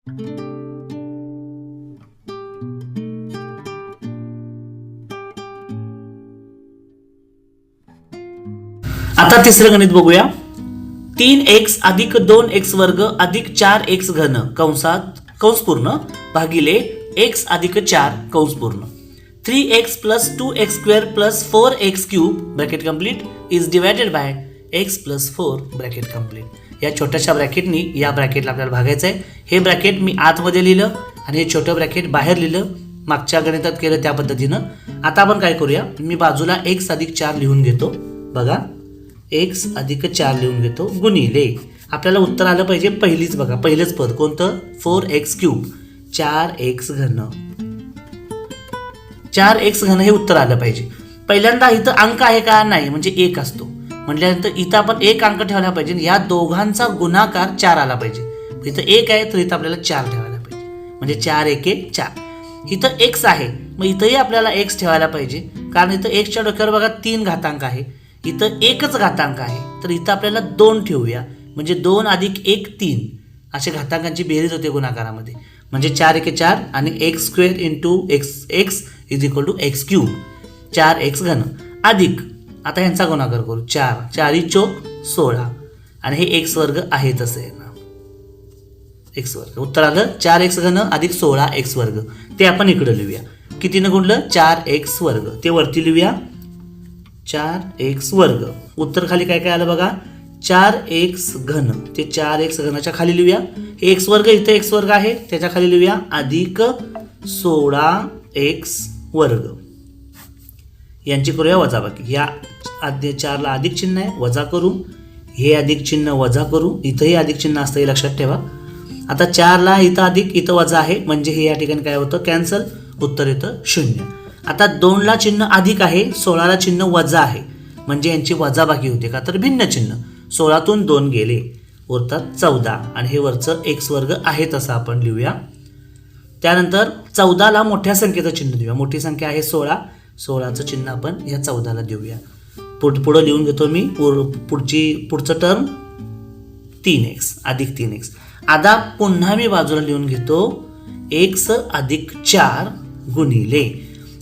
आता तिसरं गणित बघूया. 3x अधिक 2x वर्ग अधिक 4x घन कंसात कंस पूर्ण भागिले x अधिक 4 कंस पूर्ण 3x plus 2x square plus 4x cube bracket complete is divided by x plus 4 bracket complete. या छोट्याशा ब्रॅकेटनी या ब्रॅकेटला आपल्याला भागायचं आहे. हे ब्रॅकेट मी आतमध्ये लिहिलं आणि हे छोटं ब्रॅकेट बाहेर लिहिलं. मागच्या गणितात केलं त्या पद्धतीनं. आता आपण काय करूया, मी बाजूला x अधिक 4 लिहून घेतो. बघा x अधिक 4 लिहून घेतो गुणिले आपल्याला उत्तर आलं पाहिजे पहिलीच बघा पहिलंच पद कोणतं 4x क्यूब 4x घन 4x घन हे उत्तर आलं पाहिजे. पहिल्यांदा इथं अंक आहे का नाही म्हणजे 1 असतो म्हटल्यानंतर इथं आपण 1 अंक ठेवला पाहिजे. या दोघांचा गुणाकार 4 आला पाहिजे. इथं 1 आहे तर इथं आपल्याला 4 ठेवायला पाहिजे म्हणजे 4 1 4. इथं x आहे मग इथंही आपल्याला x ठेवायला पाहिजे कारण इथं x च्या डोक्यावर बघा 3 घातांक आहे. इथं एकच घातांक आहे तर इथं आपल्याला 2 ठेवूया म्हणजे 2 अधिक 1 3 असे घातांकांची बेरीज होते गुणाकारामध्ये म्हणजे 4 1 4 आणि x square into x is equal to x cube 4x घन अधिक आता ह्यांचा गुणाकार करू 4 4 चौक 16 आणि हे x वर्ग आहे तसं आहे ना x वर्ग. उत्तर आलं 4x घन अधिक 16x वर्ग. ते आपण इकडे लिहूया. कितीनं गुणलं 4x वर्ग ते वरती लिहूया 4x वर्ग. उत्तर खाली काय काय आलं बघा 4x घन ते 4x घनाच्या खाली लिहूया. x वर्ग इथं x वर्ग आहे त्याच्या खाली लिहूया अधिक 16x वर्ग. यांची करूया वजाबाकी. या 4 ला अधिक चिन्ह आहे वजा करू हे अधिक चिन्ह वजा करू इथंही अधिक चिन्ह असतं हे लक्षात ठेवा. आता 4 ला इथं अधिक इथं वजा आहे म्हणजे हे या ठिकाणी काय होतं कॅन्सल उत्तर येतं 0. आता 2 ला चिन्ह अधिक आहे 16 ला चिन्ह वजा आहे म्हणजे यांची वजाबाकी होते का तर भिन्न चिन्ह 16 तून 2 गेले उरतात 14 आणि हे वरचं x वर्ग आहे तसं आपण लिहूया. त्यानंतर 14 ला मोठ्या संख्येचं चिन्ह देऊया. मोठी संख्या आहे 16 16चं चिन्ह आपण या 14 ला देऊया. पुढं लिहून घेतो मी पुढचं टर्म 3x अधिक 3x. आता पुन्हा मी बाजूला लिहून घेतो x अधिक 4 गुणिले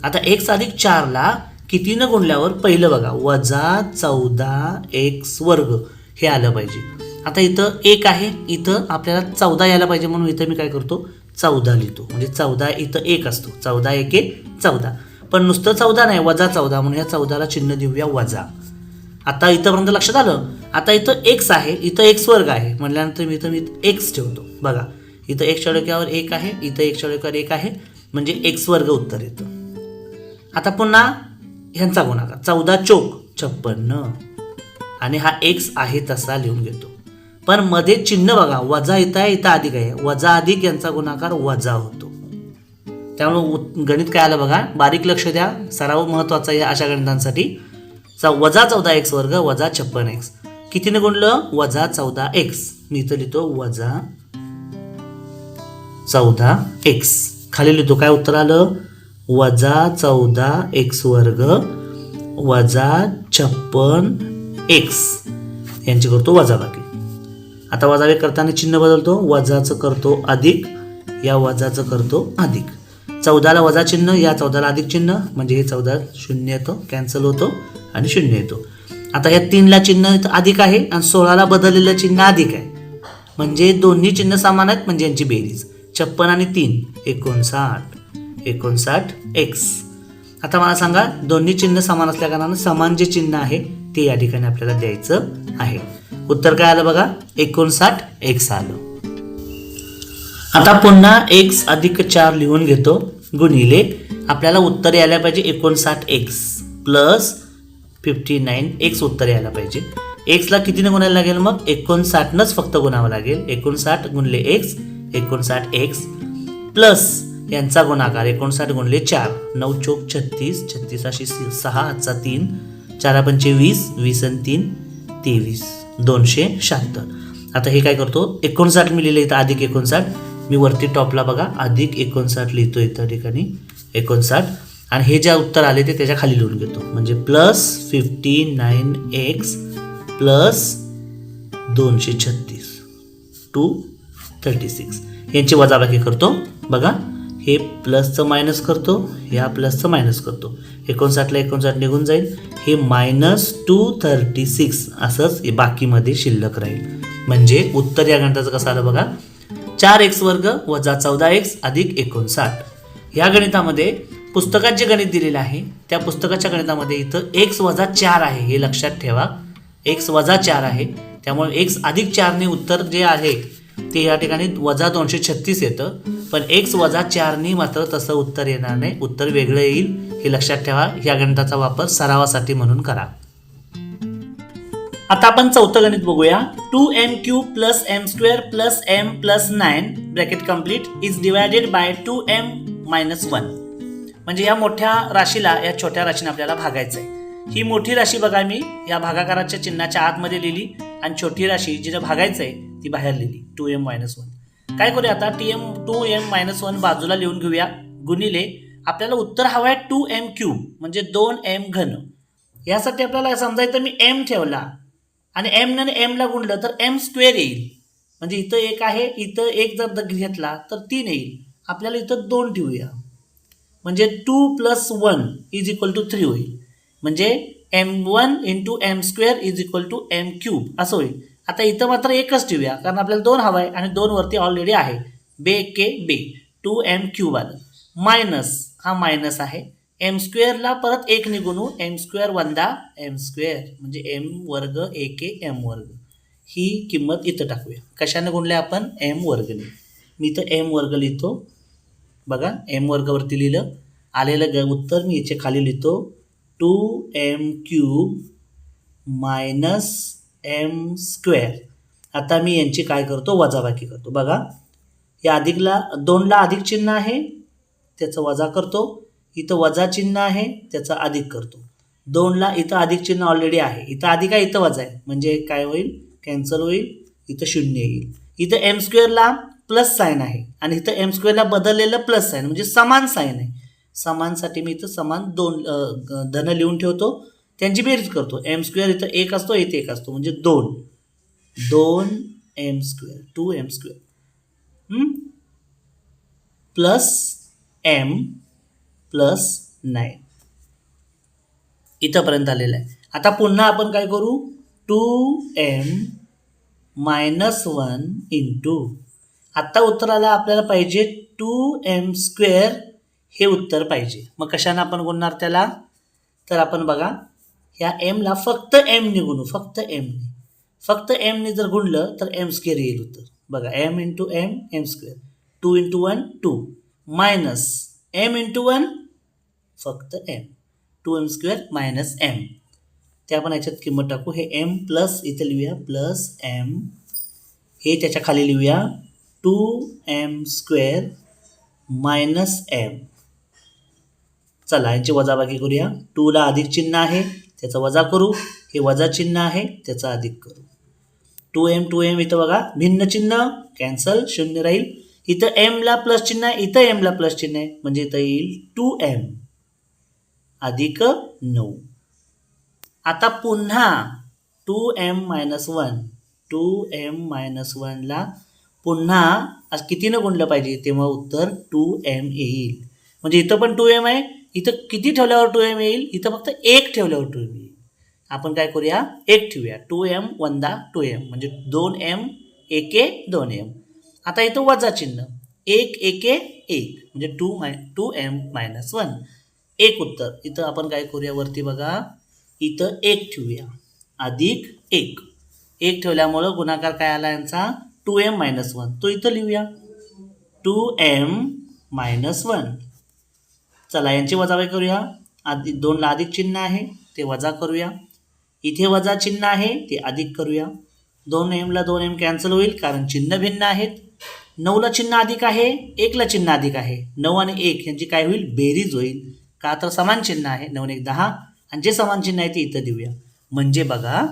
आता x अधिक 4 ला कितीनं गुणल्यावर पहिलं बघा वजा 14x वर्ग हे आलं पाहिजे. आता इथं 1 आहे इथं आपल्याला 14 यायला पाहिजे म्हणून इथं मी काय करतो 14 लिहितो म्हणजे 14 इथं 1 असतो 14 1 14 पण नुसतं 14 नाही वजा 14 म्हणून या 14 ला चिन्ह देऊया वजा. आता इथंपर्यंत लक्षात आलं. आता इथं x आहे इथं x वर्ग आहे म्हटल्यानंतर मी इथं x ठेवतो. बघा इथं x च्या डोक्यावर 1 आहे इथं x च्या डोक्यावर 1 आहे म्हणजे x वर्ग उत्तर येतं. आता पुन्हा ह्यांचा गुणाकार 14 चौक 56 आणि हा x आहे तसा लिहून घेतो. पण मध्ये चिन्ह बघा वजा इथं आहे इथं अधिक आहे वजा अधिक यांचा गुणाकार वजा होतो. त्यामुळे गणित काय आलं बघा बारीक लक्ष द्या सराव महत्वाचा आहे अशा गणितांसाठी. वजा 14x वर्ग वजा 56x कितीने गुणलं वजा 14x मी इथं लिहितो वजा 14x खाली लिहितो काय उत्तर आलं वजा 14x वर्ग वजा 56x यांची करतो वजाबाकी. आता वजाबाकी करताना चिन्ह बदलतो वजाचं करतो अधिक या वजाचं करतो अधिक. 14 ला वजा चिन्ह या 14 ला अधिक चिन्ह म्हणजे हे 14 0 येतो कॅन्सल होतो आणि 0 येतो. आता या 3 ला चिन्ह अधिक आहे आणि 16 ला बदललेलं चिन्ह अधिक आहे म्हणजे दोन्ही चिन्ह समान आहेत म्हणजे यांची बेरीज 56 आणि 3 59x. आता मला सांगा दोन्ही चिन्ह समान असल्या कारणाने समान जे चिन्ह आहे ते या ठिकाणी आपल्याला द्यायचं आहे. उत्तर काय आलं बघा 59x आलं. आता पुन्हा x अधिक 4 लिहून घेतो गुणिले आपल्याला उत्तर यायला पाहिजे 59x प्लस 59x उत्तर यायला पाहिजे. x ला कितीने गुणायला लागेल मग 59नच फक्त गुणावं लागेल 59 गुणले x 59x प्लस यांचा गुणाकार 59 गुणले 4 9 चौक 36 36 अशी 6 हातचा 3 4 पंचे 20 20 आणि 3 23 276. आता हे काय करतो 59 मी लिहिले इथं अधिक 59 मी वरती टॉपला बघा अधिक 59 लिहितो इथं ठिकाणी 59 आणि हे जे उत्तर आले ते त्याच्या खाली लिहून घेतो म्हणजे प्लस 59x प्लस 236 236 यांची वजाबाकी करतो. बघा, हे प्लसचं मायनस करतो, ह्या प्लसचं मायनस करतो. 59ला 59 निघून जाईल. हे -236 असंच बाकीमध्ये शिल्लक राहील. म्हणजे उत्तर या गणिताचं कसं आलं बघा, 4x वर्ग वजा 14x अधिक 59. या गणितामध्ये पुस्तकात जे गणित दिलेलं आहे त्या पुस्तकाच्या गणितामध्ये इथं x वजा 4 आहे, हे लक्षात ठेवा. x वजा 4 आहे, त्यामुळे x अधिक 4ने उत्तर जे आहे ते या ठिकाणी वजा 236 येतं. पण x वजा 4ने मात्र तसं उत्तर येणार नाही, उत्तर वेगळं येईल, हे लक्षात ठेवा. या गणिताचा वापर सरावासाठी म्हणून करा. आता आपण चौथं गणित बघूया. 2m³ + m² + m + 9 bracket complete is divided by 2m - 1. म्हणजे या मोठ्या राशीला या छोट्या राशीने आपल्याला भागायचं आहे. ही मोठी राशी बघा मी या भागाकाराच्या चिन्हाच्या आतमध्ये लिहिली आणि छोटी राशी जिला भागायचं आहे ती बाहेर लिहिली 2m - 1. काय करूया आता, 2m - 1 बाजूला लिहून घेऊया, गुणिले आपल्याला उत्तर हवं आहे 2m³ म्हणजे 2m घन. यासाठी आपल्याला समजायचं मी m ठेवला आणि m ने m ला गुणलं तर m² येईल. म्हणजे इथं 1 आहे, इथं 1 जर घेतला तर 3 येईल. आपल्याला इथं 2 ठेवूया म्हणजे 2 + 1 = 3 होईल. म्हणजे m1 × m² = m³ असं होईल. आता इथं मात्र एकच ठेवूया कारण आपल्याला 2 हवा आहे आणि 2 वरती ऑलरेडी आहे. बे के बे 2m³ आलं. मायनस हा मायनस आहे, m² ला परत 1 ने गुणू, m² वंदा m² म्हणजे m वर्ग एके m वर्ग. ही किंमत इथं टाकूया. कशाने गुणले आपण, m वर्गने. मी इथं m वर्ग लिहितो. बघा m वर्गावरती लिहिलं, आलेलं उत्तर मी याच्या खाली लिहितो 2m³ - m². आता मी यांची काय करतो, वजाबाकी करतो. बघा या अधिकला 2ला अधिक चिन्ह आहे त्याचं वजा करतो, इथं वजा चिन्ह आहे त्याचा अधिक करतो. 2ला इथं अधिक चिन्ह ऑलरेडी आहे, इथं अधिक आहे इथं वजा आहे, म्हणजे काय होईल, कॅन्सल होईल, इथं 0 येईल. इथं m² ला प्लस साईन आहे आणि इथं m² ला बदललेलं प्लस साईन म्हणजे समान साईन आहे. समानसाठी मी इथं समान 2 धन लिहून ठेवतो, त्यांची बेरीज करतो. m² इथं 1 असतो, इथे 1 असतो म्हणजे 2m² 2m² plus m plus 9 इथंपर्यंत आलेलं आहे. आता पुन्हा आपण काय करू, 2m - 1 इंटू, आत्ता उत्तराला आपल्याला पाहिजे 2m² हे उत्तर पाहिजे. मग कशाने आपण गुणणार त्याला, तर आपण बघा ह्या mला फक्त m ने गुणू, फक्त m ने जर गुणलं तर m² येईल उत्तर. बघा m × m m², 2 × 1 2 minus m × 1 फक्त m, 2m² - m. ते आपण याच्यात किंमत टाकू. हे m प्लस इथे लिहूया प्लस m, हे त्याच्या खाली लिहूया 2m² - m. चला यांची वजाबाकी करूया. 2ला अधिक चिन्ह आहे त्याचं वजा करू, हे वजा चिन्ह आहे त्याचं अधिक करू. 2m इथं बघा भिन्न चिन्ह कॅन्सल, 0 राहील. इथं m ला प्लस चिन्ह आहे, इथं m ला प्लस चिन्ह आहे म्हणजे इथं येईल 2m अधिक 9. आता पुन्हा 2m - 1 ला पुन्हा कितीनं गुणलं पाहिजे तेव्हा उत्तर 2m येईल. म्हणजे इथं पण 2m आहे, इथं किती ठेवल्यावर 2m येईल, इथं फक्त 1 ठेवल्यावर 2m येईल. आपण काय करूया, 1 ठेवूया. 2m वंदा 2m म्हणजे 2m एके 2m. आता इथं वजा चिन्ह 1 एके 1 म्हणजे 2m - 1 1 उत्तर. इथं आपण काय करूया, वरती बघा इथं 1 ठेवूया अधिक 1 ठेवल्यामुळं गुणाकार काय आला यांचा 2m - 1. तो इथं लिहूया 2m - 1. चला यांची वजाबाकी करूया. 2ला अधिक चिन्ह आहे ते वजा करूया, इथे वजा चिन्ह आहे ते अधिक करूया. 2m ला 2m कॅन्सल होईल कारण चिन्ह भिन्न आहेत. 9ला चिन्ह अधिक आहे, 1ला चिन्ह अधिक आहे. 9 आणि 1 यांची काय होईल, बेरीज होईल. का तर समान चिन्ह आहे, 9 1 10 आणि जे समान चिन्ह आहे ते इथं देऊया. म्हणजे बघा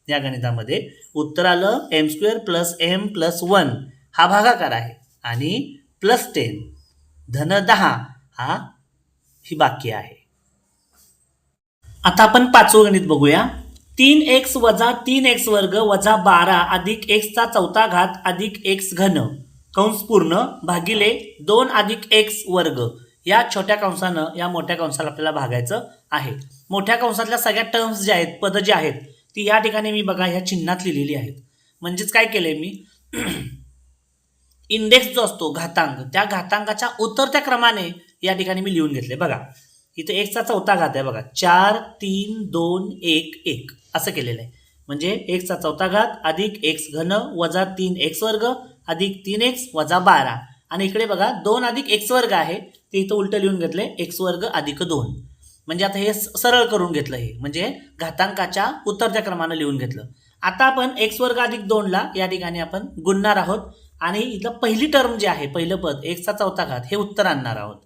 या गणितामध्ये उत्तर आलं m² + m + 1 हा भागाकार आहे आणि +10 धन 10 हा ही बाकी आहे. आता आपण 5वं गणित बघूया. 3x - 3x² - 12 अधिक x चा 4था घात अधिक x घन कंस पूर्ण भागिले 2 अधिक एक्स वर्ग या छोट्या कंसानं या मोठ्या कंसाला आपल्याला भागायचं आहे. मोठ्या कंसातल्या सगळ्या टर्म्स ज्या आहेत, पद जे आहेत, ती या ठिकाणी मी बघा ह्या चिन्हात लिहिलेली आहेत. म्हणजेच काय केलंय मी इंडेक्स जो असतो घातांक, त्या घातांकाच्या उतरत्या क्रमाने या ठिकाणी मी लिहून घेतले. बघा इथे एक्सचा चौथा घात आहे बघा, 4 3 2 1 1 असं केलेलं आहे. म्हणजे एक्सचा चौथा घात अधिक एक्स घन वजा 3 एक्स वर्ग अधिक 3 एक्स वजा 12. आणि इकडे बघा 2 अधिक एक्स वर्ग आहे, ते इथं उलटं लिहून घेतले एक्स वर्ग अधिक 2. म्हणजे आता हे सरळ करून घेतलं, हे म्हणजे घातांकाच्या उतरत्या क्रमानं लिहून घेतलं. आता आपण एक्स वर्ग अधिक 2ला या ठिकाणी आपण गुणणार आहोत आणि इथं पहिली टर्म जे आहे, पहिलं पद एक्सचा चौथा घात हे उत्तर आणणार आहोत.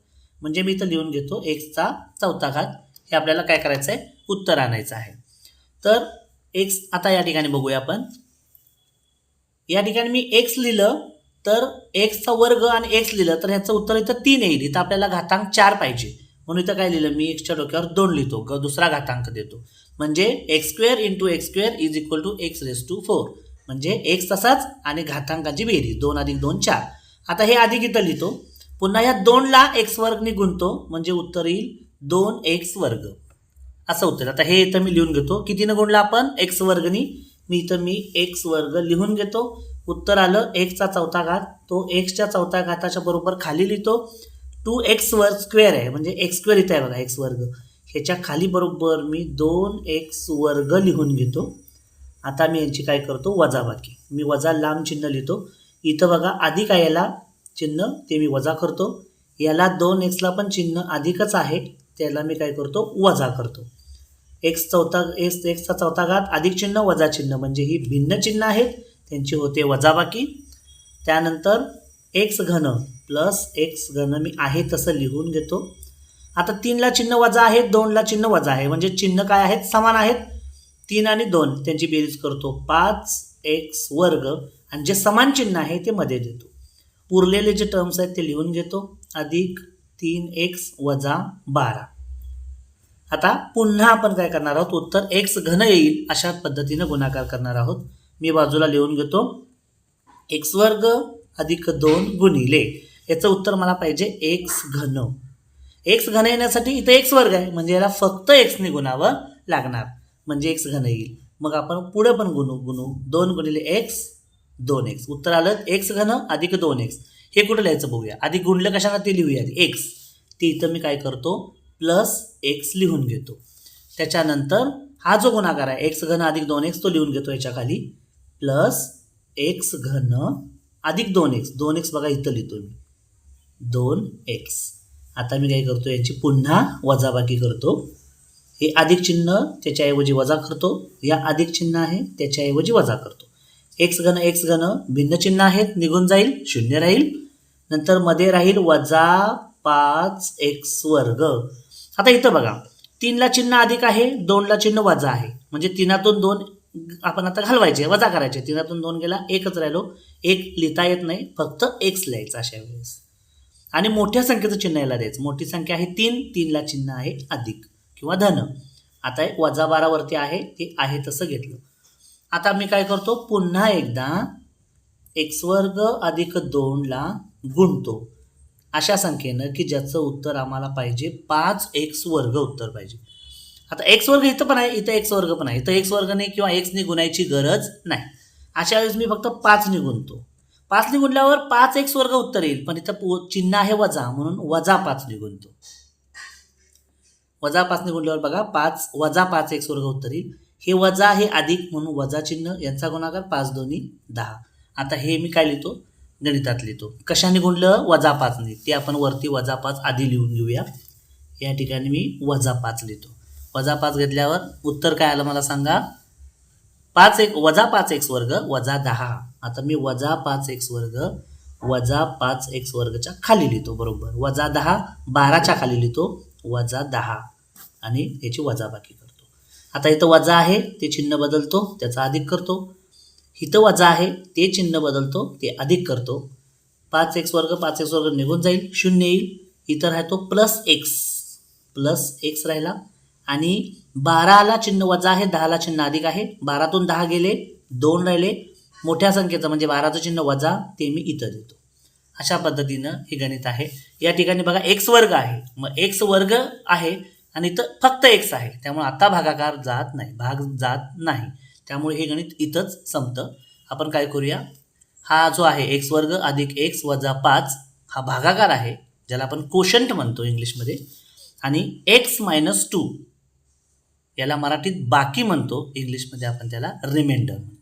म्हणजे मी इथं लिहून घेतो एक्सचा चौथा घात, हे आपल्याला काय करायचं आहे, उत्तर आणायचं आहे. तर एक्स आता या ठिकाणी बघूया आपण. या ठिकाणी मी एक्स लिहिलं तर एक्सचा वर्ग आणि एक्स लिहिलं तर ह्याचं उत्तर इथं 3 येईल. इथं आपल्याला घातांक 4 पाहिजे, म्हणून इथं काय लिहिलं मी एक्सच्या डोक्यावर 2 लिहितो, दुसरा घातांक देतो. म्हणजे x square into x square is equal to x raise to 4. म्हणजे एक्स तसाच आणि घातांकाची बेरीज 2 अधिक 2 4. आता हे अधिक इथं लिहितो, पुन्हा या 2ला एक्स वर्गनी गुणतो, म्हणजे उत्तर येईल 2 एक्स वर्ग असं उत्तर. आता हे इथं मी लिहून घेतो, कितीनं गुणलं आपण एक्स वर्गनी, मी एक्स वर्ग लिहून घेतो. उत्तर आलं एक्सचा चौथा घात, तो एक्सच्या चौथा घाताच्या बरोबर खाली लिहितो. 2 एक्स वर्ग स्क्वेअर आहे, म्हणजे एक्स स्क्वेअर इथं आहे बघा एक्स वर्ग, ह्याच्या खाली बरोबर मी 2 एक्स वर्ग लिहून घेतो. आता मी यांची काय करतो वजाबाकी, मी वजा लांब चिन्ह लिहितो. इथं बघा अधिक आहे याला चिन्ह, ते मी वजा करतो. याला 2 एक्सला पण चिन्ह अधिकच आहे, त्याला मी काय करतो वजा करतो. एक्सचा चौथा घात अधिक चिन्ह वजा चिन्ह, म्हणजे ही भिन्न चिन्ह आहेत, त्यांची होते वजाबाकी. त्यानंतर एक्स घन प्लस एक्स घन मी आहे तसं लिहून घेतो. आता 3ला चिन्ह वजा आहे, 2ला चिन्ह वजा आहे, म्हणजे चिन्ह काय आहेत समान आहेत. 3 आणि 2 त्यांची बेरीज करतो 5 एक्स वर्ग, आणि जे समान चिन्ह आहे ते मध्ये देतो. उरलेले जे टर्म्स आहेत ते लिहून घेतो, अधिक 3 एक्स वजा 12. आता पुन्हा आपण काय करणार आहोत, उत्तर एक्स घन येईल अशा पद्धतीनं गुणाकार करणार आहोत. मी बाजूला लिहून घेतो एक्स वर्ग अधिक 2 गुणिले, याचं उत्तर मला पाहिजे एक्स घन. एक्स घन येण्यासाठी इथं एक्स वर्ग आहे, म्हणजे याला फक्त एक्सने गुणावं लागणार, म्हणजे एक्स घन येईल. मग आपण पुढे पण गुणू 2 गुणिले एक्स 2 एक्स. उत्तर आलं एक्स घन अधिक 2 एक्स. हे कुठं लिहायचं बघूया, आधी गुणलं कशाला ते लिहूया आधी एक्स. ते इथं मी काय करतो प्लस एक्स लिहून घेतो. त्याच्यानंतर हा जो गुणाकार आहे एक्स घन अधिक 2 एक्स तो लिहून घेतो याच्या खाली, प्लस एक्स घन अधिक 2 एक्स. 2 एक्स बघा इथं लिहितो मी 2 एक्स. आता मी काय करतो याची पुन्हा वजाबाकी करतो. हे अधिक चिन्ह त्याच्याऐवजी वजा करतो, या अधिक चिन्ह आहे त्याच्याऐवजी वजा करतो. एक्स घन भिन्न चिन्ह आहेत, निघून जाईल 0 राहील. नंतर मध्ये राहील वजा 5 एक्स वर्ग. आता इथं बघा 3ला चिन्ह अधिक आहे, 2ला चिन्ह वजा आहे, म्हणजे 3तून 2 आपण आता घालवायचे वजा करायचे. 3तून 2 गेला, एकच राहिलो. 1 लिहिता येत नाही, फक्त एक्स लिहायचं अशा वेळेस. आणि मोठ्या संख्येचं चिन्ह याला द्यायचं. मोठी संख्या आहे 3ला चिन्ह आहे अधिक किंवा धन. आता एक वजा 12 वरती आहे, ते आहे तसं घेतलं. आता मी काय करतो पुन्हा एकदा एक्स वर्ग अधिक 2ला गुणतो अशा संख्येनं की ज्याचं उत्तर आम्हाला पाहिजे 5 एक्स वर्ग उत्तर पाहिजे. आता एक्स वर्ग इथं पण आहे, इथं एक्स वर्ग पण आहे, इथं एक्स वर्गने किंवा एक्सने गुणायची गरज नाही. अशा वेळेस मी फक्त 5ने गुणतो. 5ने गुणल्यावर 5 एक्स वर्ग उत्तर येईल, पण इथं चिन्ह आहे वजा, म्हणून वजा 5ने गुणतो. वजा 5ने गुणल्यावर बघा वजा 5 एक्स वर्ग उत्तर येईल. हे वजा हे अधिक, म्हणून वजा चिन्ह, यांचा गुणाकार 5 दोन्ही 10. आता हे मी काय लिहितो गणितात लिहितो. कशाने गुणलं वजा 5ने, ते आपण वरती वजा 5 आधी लिहून घेऊया. या ठिकाणी मी वजा 5 लिहितो. वजा 5 घेतल्यावर उत्तर काय आलं मला सांगा, वजा 5 एक्स वर्ग वजा 10. आता मी वजा 5 एक्स वर्ग वजा 5 एक्स वर्गच्या खाली लिहितो, बरोबर वजा 10 12च्या खाली लिहितो वजा 10 आणि याची वजाबाकी करतो. आता इथं वजा आहे ते चिन्ह बदलतो, त्याचा अधिक करतो. इथं वजा आहे ते चिन्ह बदलतो, ते अधिक करतो. 5 एक्स वर्ग निघून जाईल, 0 येईल. इथं राहतो प्लस एक्स राहिला. आणि 12ला चिन्ह वजा आहे, 10ला चिन्ह अधिक आहे. 12तून 10 गेले, 2 राहिले. मोठ्या संख्येचं म्हणजे 12चं चिन्ह वजा, ते मी इथं देतो. अशा पद्धतीनं हे गणित आहे. या ठिकाणी बघा एक्स वर्ग आहे, मग एक्स वर्ग आहे आणि इथं फक्त एक्स आहे, त्यामुळे आता भागाकार जात नाही, भाग जात नाही, त्यामुळे हे गणित इथंच संपतं. आपण काय करूया, हा जो आहे एक्स वर्ग अधिक एक्स वजा 5 हा भागाकार आहे, ज्याला आपण कोशंट म्हणतो इंग्लिशमध्ये, आणि एक्स -2 याला मराठीत बाकी म्हणतो, इंग्लिशमध्ये आपण त्याला रिमाइंडर म्हणतो.